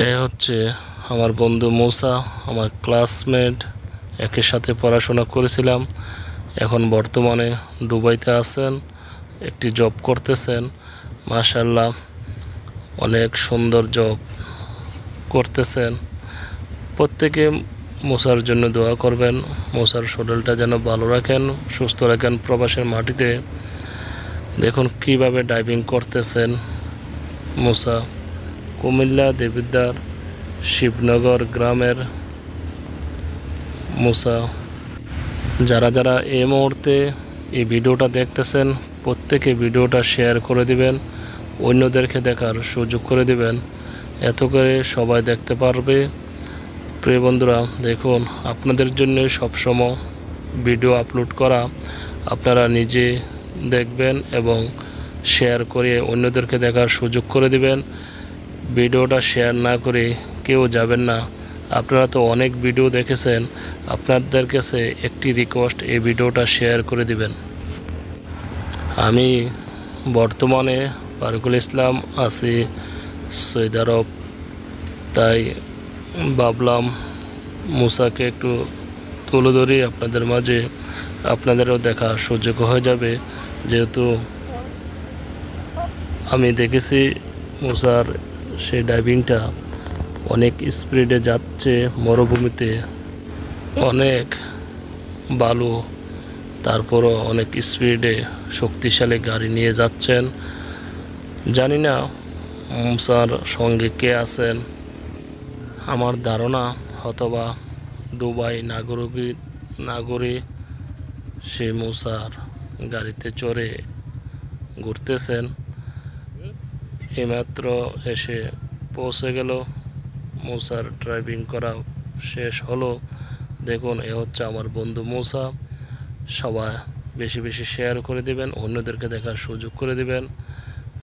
এ হচ্ছে আমার বন্ধু মুসা, আমার ক্লাসমেট, একই সাথে পড়াশোনা করেছিলাম। এখন বর্তমানে দুবাইতে আছেন, একটি জব করতেছেন। মাশাআল্লাহ, অনেক সুন্দর জব করতেছেন। প্রত্যেকে মুসার জন্য দোয়া করবেন, মুসার শরীরটা যেন ভালো রাখেন, সুস্থ রাখেন প্রবাসের মাটিতে। দেখুন কিভাবে ডাইভিং করতেছেন মুসা। কুমিল্লা দেবিদ্বার শিবনগর গ্রামের মুসা। যারা যারা এই মুহূর্তে এই ভিডিওটা দেখতেছেন, প্রত্যেকে ভিডিওটা শেয়ার করে দিবেন, অন্যদেরকে দেখার সুযোগ করে দিবেন, এত করে সবাই দেখতে পারবে। প্রিয় বন্ধুরা, দেখুন আপনাদের জন্য সবসময় ভিডিও আপলোড করা। আপনারা নিজে দেখবেন এবং শেয়ার করে অন্যদেরকে দেখার সুযোগ করে দিবেন। ভিডিওটা শেয়ার না করে কেউ যাবেন না। আপনারা তো অনেক ভিডিও দেখেছেন, আপনাদের কাছে একটি রিকোয়েস্ট, এই ভিডিওটা শেয়ার করে দিবেন। আমি বর্তমানে ফারুকুল ইসলাম আছি সৌদি আরব, তাই ভাবলাম মুসাকে একটু তুলে ধরি আপনাদের মাঝে, আপনাদেরও দেখা সুযোগ হয়ে যাবে। যেহেতু আমি দেখেছি মুসার সেই ডাইভিংটা অনেক স্পিডে যাচ্ছে, মরুভূমিতে অনেক বালু, তারপরও অনেক স্পিডে শক্তিশালী গাড়ি নিয়ে যাচ্ছেন। জানি না মুসার সঙ্গে কে আছেন। আমার ধারণা হয়তোবা দুবাই নাগরে সে মুসার গাড়িতে চড়ে ঘুরতেছেন। এইমাত্র এসে পৌঁছে গেল, মুসার ড্রাইভিং করা শেষ হলো। দেখুন, এ হচ্ছে আমার বন্ধু মুসা। সবাই বেশি বেশি শেয়ার করে দিবেন, অন্যদেরকে দেখার সুযোগ করে দিবেন।